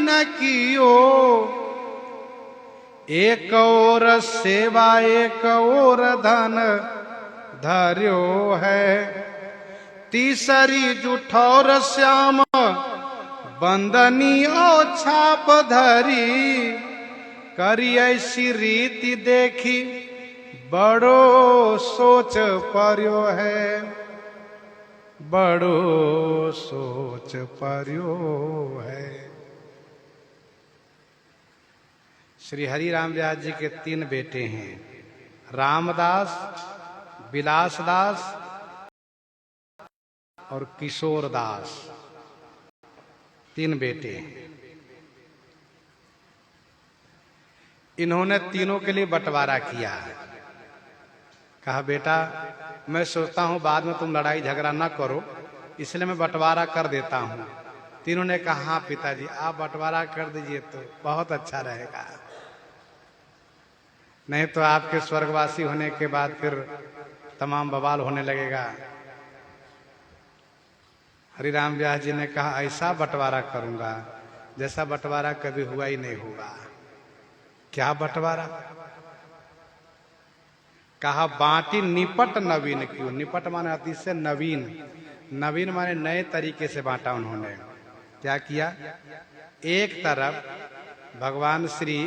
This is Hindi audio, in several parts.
न कियो, एक और सेवा एक और धन धर्यो है। तीसरी जुठौर श्याम बंदनी ओ छाप धरी, करी ऐसी रीति देखी बड़ो सोच पर्यो है, बड़ो सोच पर्यो है। श्री हरि राम व्यास जी के 3 बेटे हैं, रामदास, विलासदास और किशोरदास, 3 बेटे हैं। इन्होंने तीनों के लिए बंटवारा किया है। कहा बेटा मैं सोचता हूं बाद में तुम लड़ाई झगड़ा ना करो, इसलिए मैं बंटवारा कर देता हूं। तीनों ने कहा हाँ पिताजी आप बंटवारा कर दीजिए तो बहुत अच्छा रहेगा, नहीं तो आपके स्वर्गवासी होने के बाद फिर तमाम बवाल होने लगेगा। हरिराम व्यास जी ने कहा ऐसा बंटवारा करूंगा जैसा बंटवारा कभी हुआ ही नहीं होगा। क्या बंटवारा? कहा बांटी निपट नवीन क्यों। निपट माने अतिशय नवीन, नवीन माने नए तरीके से बांटा उन्होंने। क्या किया? एक तरफ भगवान श्री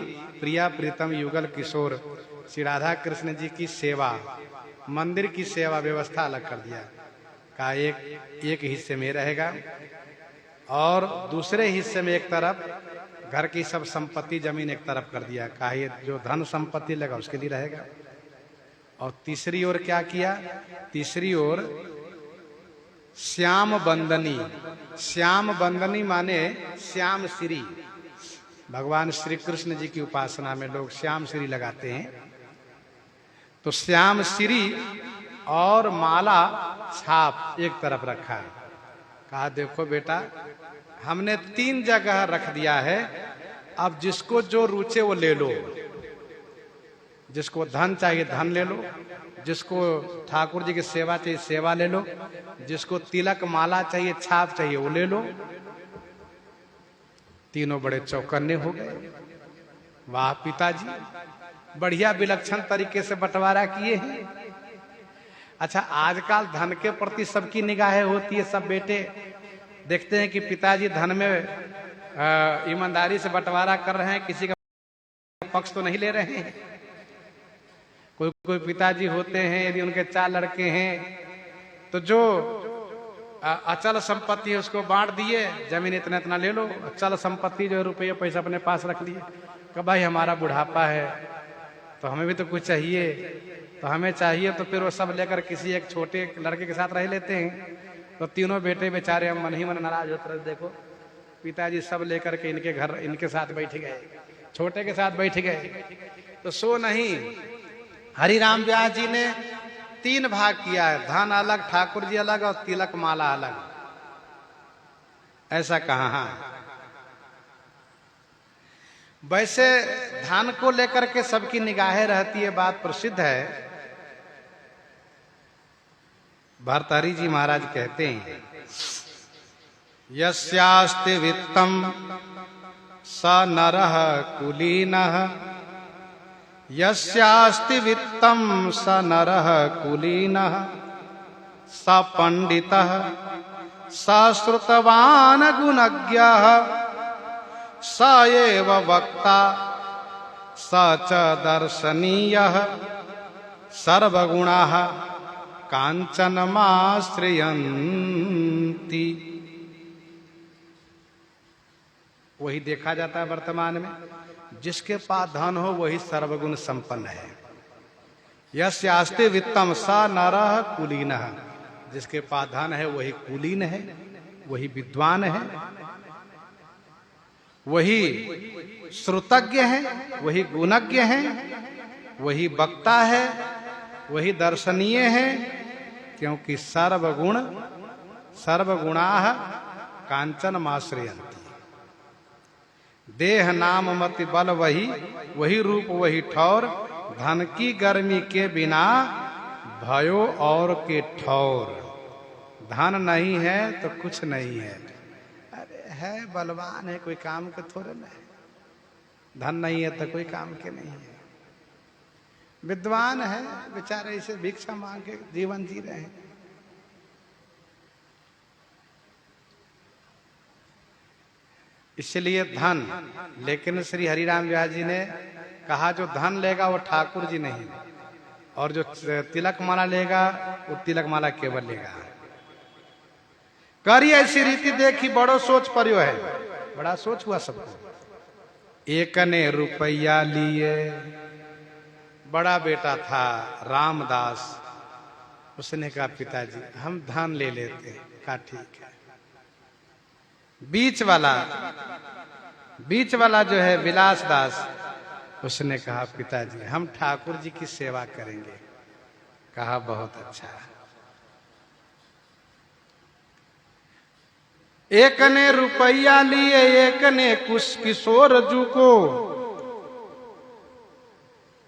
प्रिया प्रीतम युगल किशोर श्री राधा कृष्ण जी की सेवा, मंदिर की सेवा व्यवस्था अलग कर दिया। कहा एक हिस्से में रहेगा और दूसरे हिस्से में एक तरफ घर की सब संपत्ति जमीन एक तरफ कर दिया। कहा ये जो धन संपत्ति लगा उसके लिए रहेगा। और तीसरी ओर क्या किया? तीसरी ओर श्याम बंदनी। श्याम बंदनी माने श्याम श्री। भगवान श्री कृष्ण जी की उपासना में लोग श्याम श्री लगाते हैं, तो श्याम श्री और माला छाप एक तरफ रखा है। कहा देखो बेटा हमने 3 जगह रख दिया है, अब जिसको जो रुचे वो ले लो। जिसको धन चाहिए धन ले लो, जिसको ठाकुर जी की सेवा चाहिए सेवा ले लो, जिसको तिलक माला चाहिए छाप चाहिए वो ले लो। तीनों बड़े चौकन्ने हो गए। वाह पिताजी बढ़िया विलक्षण तरीके से बंटवारा किए हैं। अच्छा आजकल धन के प्रति सबकी निगाहें होती है। सब बेटे देखते हैं कि पिताजी धन में ईमानदारी से बंटवारा कर रहे हैं, किसी का पक्ष तो नहीं ले रहे हैं। कोई कोई पिताजी होते हैं यदि उनके 4 लड़के हैं तो जो अचल संपत्ति है उसको बांट दिए, जमीन इतना इतना ले लो। अचल संपत्ति जो रुपये पैसा अपने पास रख लिए। कि भाई हमारा बुढ़ापा है तो हमें भी तो कुछ चाहिए, तो हमें चाहिए तो फिर वो सब लेकर किसी एक छोटे लड़के के साथ रह लेते हैं। तो तीनों बेटे बेचारे हम मन ही मन नाराज होते रहे। देखो पिताजी सब लेकर के इनके घर इनके साथ बैठ गए, छोटे के साथ बैठ गए। तो सो नहीं, हरिराम व्यास जी ने 3 भाग किया है, धन अलग, ठाकुर जी अलग और तिलक माला अलग। ऐसा कहा? हाँ। वैसे धन को लेकर के सबकी निगाहें रहती है, बात प्रसिद्ध है। भर्तहरि जी महाराज कहते हैं यस्यास्ति वित्तम स नरः कुलीनः, यस्यास्ति वित्तम स नरः कुलीनः, स पंडितः स श्रुतवान् गुणज्ञः, स एव वक्ता स च दर्शनीयः, सर्वगुणाः कांचनमाश्रयन्ति। वही देखा जाता है वर्तमान में, जिसके पास धन हो वही सर्वगुण संपन्न है। यस्यास्ति वित्तम स नरः कुलीनः, जिसके पास धन है वही कुलीन है, वही विद्वान है, वही श्रुतज्ञ है, वही गुणज्ञ है, वही वक्ता है, वही दर्शनीय है। क्योंकि सर्वगुणाः कांचनमाश्रयन्ति। देह नाम मति बल वही रूप वही ठौर, धन की गर्मी के बिना भयो और के ठौर। धन नहीं है तो कुछ नहीं है। अरे है बलवान है, कोई काम के थोड़े ना है। धन नहीं है तो कोई काम के नहीं है। विद्वान है बेचारे, इसे भिक्षा मांग के जीवन जी रहे हैं। इसलिए धन, लेकिन श्री हरिराम व्यास जी ने कहा जो धन लेगा वो ठाकुर जी नहीं, और जो तिलक माला लेगा वो तिलक माला केवल लेगा। करी ऐसी रीति देखी बड़ो सोच पर्यो है, बड़ा सोच हुआ सबको। एक ने रुपया लिए, बड़ा बेटा था रामदास, उसने कहा पिताजी हम धन ले लेते हैं। कहा ठीक है। बीच वाला जो है विलास दास, उसने कहा पिताजी हम ठाकुर जी की सेवा करेंगे। कहा बहुत अच्छा। एक ने रुपया लिए, एक ने कुछ किशोर जू को,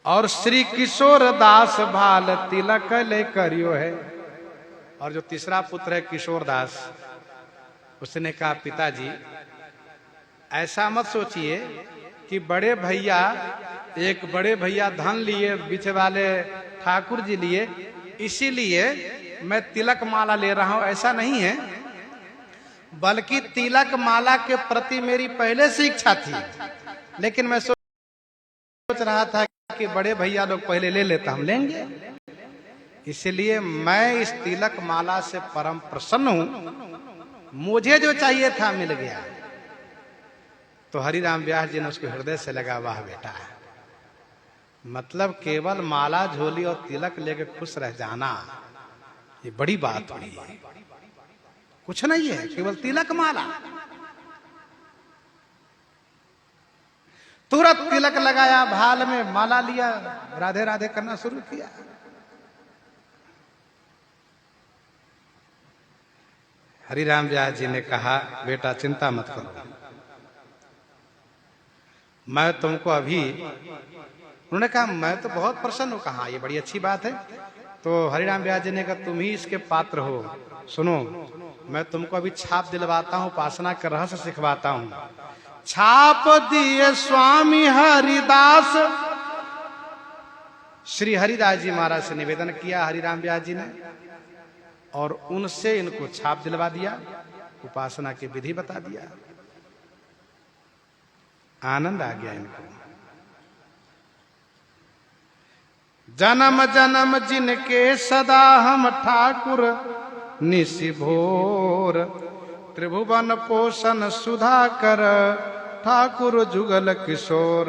और श्री किशोर दास भाल तिलक ले करियो है। और जो तीसरा पुत्र है किशोर दास, उसने कहा पिताजी ऐसा मत सोचिए कि बड़े भैया, एक बड़े भैया धन लिए, बीच वाले ठाकुर जी लिए, इसीलिए मैं तिलक माला ले रहा हूं, ऐसा नहीं है। बल्कि तिलक माला के प्रति मेरी पहले से इच्छा थी, लेकिन मैं सोच रहा था कि बड़े भैया लोग पहले ले लेता, हम लेंगे। इसलिए मैं इस तिलक माला से परम प्रसन्न हूं, मुझे जो चाहिए था मिल गया। तो हरिराम व्यास जी ने उसको हृदय से लगा, वाह बेटा, मतलब केवल माला झोली और तिलक लेके खुश रह जाना ये बड़ी बात हुई है। कुछ नहीं है, केवल तिलक माला। तुरंत तिलक लगाया, भाल में माला लिया, राधे राधे करना शुरू किया। हरिराम व्यास जी ने कहा बेटा चिंता मत करो, मैं तुमको अभी, उन्होंने कहा मैं तो बहुत प्रसन्न हूं। कहा ये बड़ी अच्छी बात है। तो हरिराम व्यास जी ने कहा तुम ही इसके पात्र हो। सुनो, मैं तुमको अभी छाप दिलवाता हूं, उपासना का रहस्य सिखवाता हूं। छाप दिए स्वामी हरिदास, श्री हरिदास जी महाराज से निवेदन किया हरिराम व्यास जी ने, और उनसे इनको छाप दिलवा दिया, उपासना की विधि बता दिया। आनंद आ गया इनको। जन्म जन्म जिनके सदा हम ठाकुर निशि भोर, त्रिभुवन पोषण सुधा कर ठाकुर जुगल किशोर।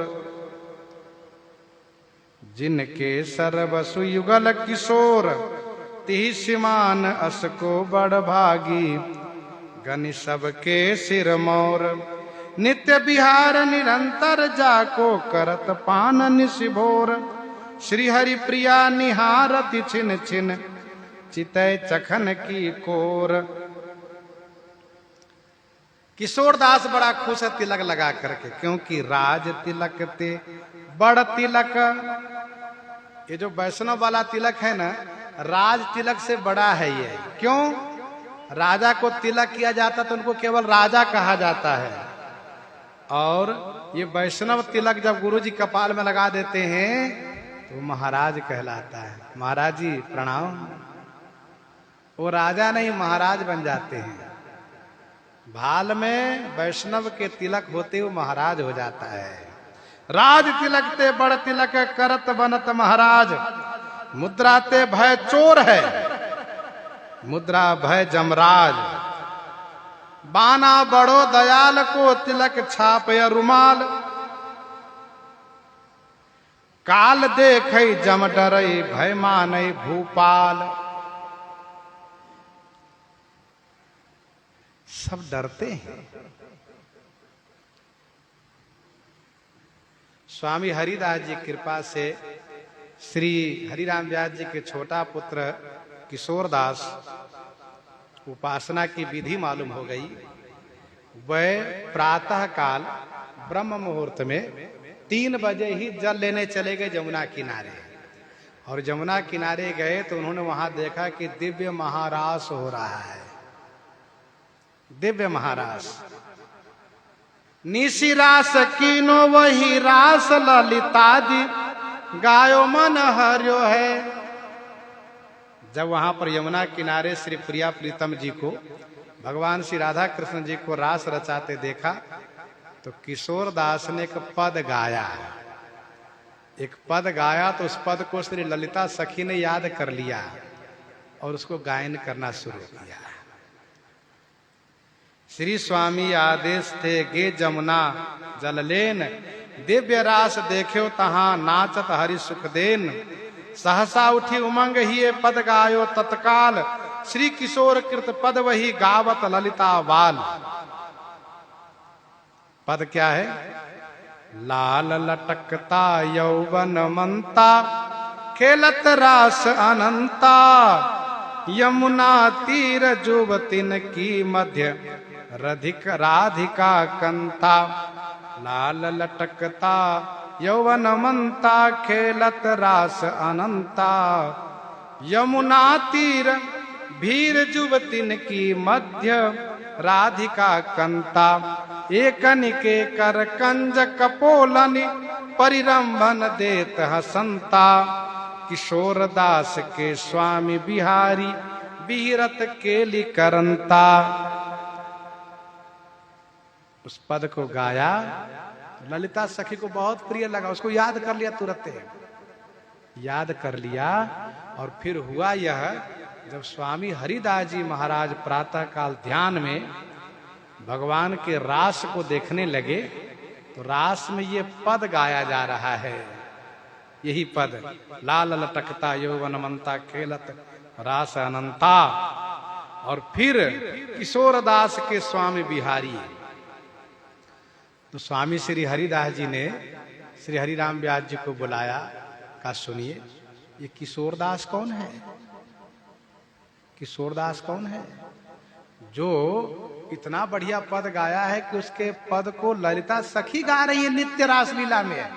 जिनके सर्वसु युगल किशोर, तिहि सिमान असको बड़ भागी, गनि सबके सिर मोर। नित्य बिहार निरंतर जाको, करत पान निशिभोर। श्री हरि प्रिया निहारति छिन छिन, चितय चखन की कोर। किशोर दास बड़ा खुश है तिलक लगा करके, क्योंकि राज तिलक ते बड़ तिलक। ये जो वैष्णव वाला तिलक है ना, राज तिलक से बड़ा है ये। क्यों? राजा को तिलक किया जाता तो उनको केवल राजा कहा जाता है, और ये वैष्णव तिलक जब गुरु जी कपाल में लगा देते हैं तो महाराज कहलाता है। महाराज जी प्रणाम। वो राजा नहीं महाराज बन जाते हैं। भाल में वैष्णव के तिलक होते वो महाराज हो जाता है। राज तिलक ते बड़ तिलक, करत बनत महाराज। मुद्रा ते भय चोर है, मुद्रा भय जमराज। बाना बड़ो दयाल को, तिलक छाप या रुमाल। काल देखई जम डरई, भय मानई भूपाल। सब डरते हैं। स्वामी हरिदास जी कृपा से श्री हरिराम व्यास जी के छोटा पुत्र किशोर दास उपासना की विधि मालूम हो गई। वह प्रातः काल ब्रह्म मुहूर्त में 3 बजे ही जल लेने चले गए जमुना किनारे। और जमुना किनारे गए तो उन्होंने वहां देखा कि दिव्य महारास हो रहा है। दिव्य महारास निशी रास कीनो वही रास ललितादि गायो मन हर्यो है। जब वहां पर यमुना किनारे श्री प्रिया प्रीतम जी को भगवान श्री राधा कृष्ण जी को रास रचाते देखा तो किशोर दास ने एक पद गाया। एक पद गाया तो उस पद को श्री ललिता सखी ने याद कर लिया और उसको गायन करना शुरू किया। श्री स्वामी आदेश थे गे जमुना जललेन, दिव्य रास देख्यो तहां नाचत हरि सुख देन। सहसा उठी उमंग ही पद गायो तत्काल, श्री किशोर कृत पद वही गावत ललिता बाल। पद क्या है? लाल लटकता यौवन मंता, खेलत रास अनंता। यमुना तीर जुवतिन की मध्य, राधिका कंता। लाल लटकता यौवन मंता, खेलत रास अनंता। यमुना तीर भीर जुवतिन की मध्य, राधिका कंता। एकनिके कर कंज कपोलनि, परिरंभन देत हसंता। किशोर दास के स्वामी बिहारी, बिहरत केली करंता। उस पद को गाया, ललिता सखी को बहुत प्रिय लगा, उसको याद कर लिया, तुरंत याद कर लिया। और फिर हुआ यह, जब स्वामी हरिदास जी महाराज प्रातः काल ध्यान में भगवान के रास को देखने लगे तो रास में ये पद गाया जा रहा है। यही पद, लाल लटकता यौवन मंता, खेलत रास अनंता। और फिर किशोर दास के स्वामी बिहारी। तो स्वामी श्री हरिदास जी ने श्री हरिराम व्यास जी को बुलाया, कहा सुनिए ये किशोर दास कौन है? किशोर दास कौन है जो इतना बढ़िया पद गाया है कि उसके पद को ललिता सखी गा रही है नित्य रासलीला में।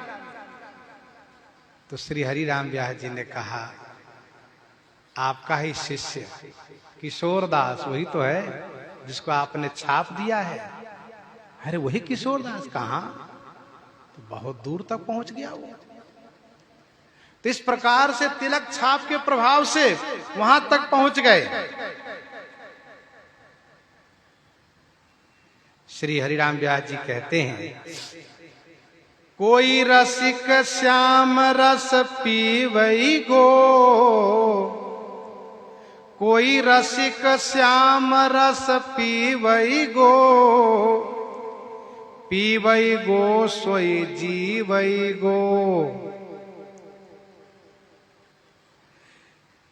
तो श्री हरिराम व्यास जी ने कहा आपका ही शिष्य किशोर दास वही तो है जिसको आपने छाप दिया है। अरे वही किशोर दास? कहाँ? तो बहुत दूर तक पहुंच गया वो। तो इस प्रकार से तिलक छाप के प्रभाव से वहां तक पहुंच गए। श्री हरिराम व्यास जी कहते हैं, कोई रसिक श्याम रस पीवई गो, कोई रसिक श्याम रस पीवई गो। पीवई गो सोई जीवई गो,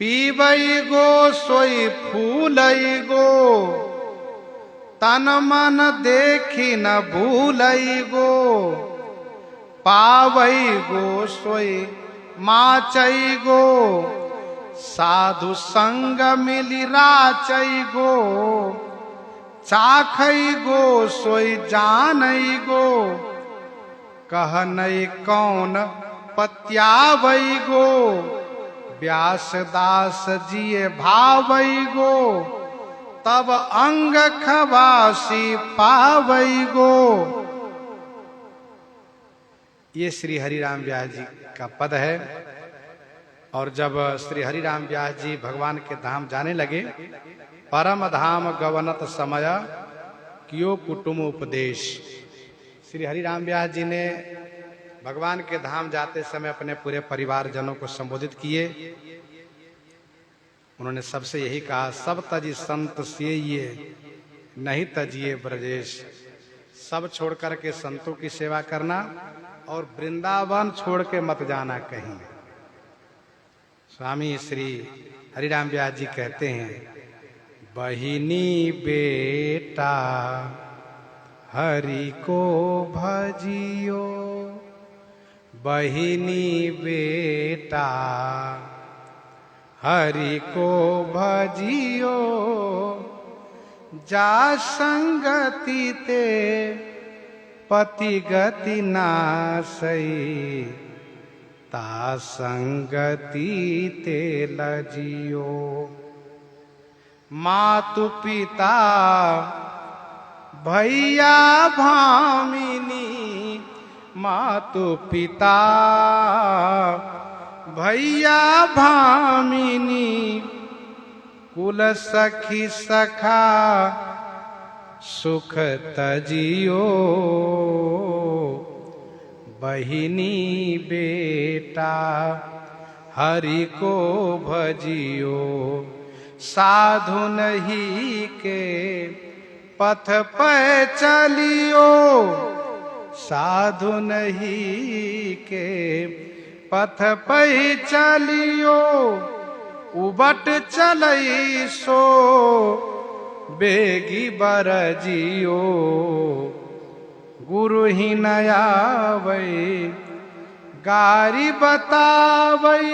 पीवई गो सोई फूलई गो। तन मन देखी न भूलई गो, पावई गो सोई माचई गो। साधु संग मिली राचई गो, चाखई गो सोई जानई गो। कह नई कौन पत्यावई गो, व्यास दास जिये भावई गो। तब अंग खवासी पावई गो। ये श्री हरिराम व्यास जी का पद है। और जब श्री हरिराम व्यास जी भगवान के धाम जाने लगे, परम धाम गवनत समय कियो कुटुम उपदेश। श्री हरिराम व्यास जी ने भगवान के धाम जाते समय अपने पूरे परिवार जनों को संबोधित किए। उन्होंने सबसे यही कहा, सब तजी संत सिए नहीं तजिए ब्रजेश। सब छोड़ करके संतों की सेवा करना और वृंदावन छोड़ के मत जाना कहीं। स्वामी श्री हरिराम व्यास जी कहते हैं, बहिनी बेटा हरि को भजियो, बहिनी बेटा हरि को भजियो। जा संगति ते पति गति नासई, ता संगति ते लजियो। मातु पिता भैया भामिनी मातु पिता, भैया भामिनी कुल सखी सखा सुख तजियो, बहिनी बेटा हरि को भजियो, साधु नहीं के पथ पे चलियो, साधु नहीं के पथ पे चलियो, उबट चलई सो बेगी बरजियो, गुरु ही नयावै गारी बतावै,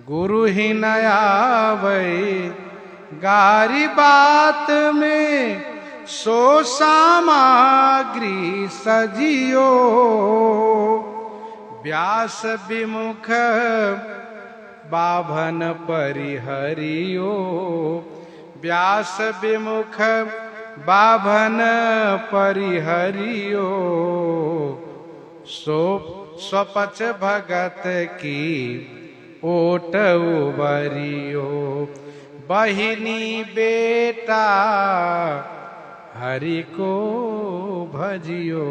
गुरु ही नयावै गारी बात में, सो सामग्री सजियो, व्यास विमुख बाभन परिहरियो, व्यास विमुख बाभन परिहरियो, सो स्वपच भगत की ओट उबरियो, बहिनी बेटा हरि को भजियो,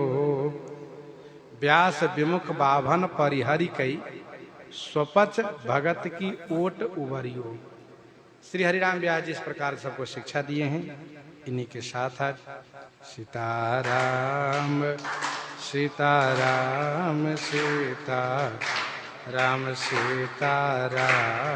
व्यास विमुख बाभन परिहरि कई, स्वपच भगत की ओट उबरियो। श्री हरिराम व्यास जी इस प्रकार सबको शिक्षा दिए हैं। इन्हीं के साथ आज सीताराम सीताराम सीताराम सीताराम।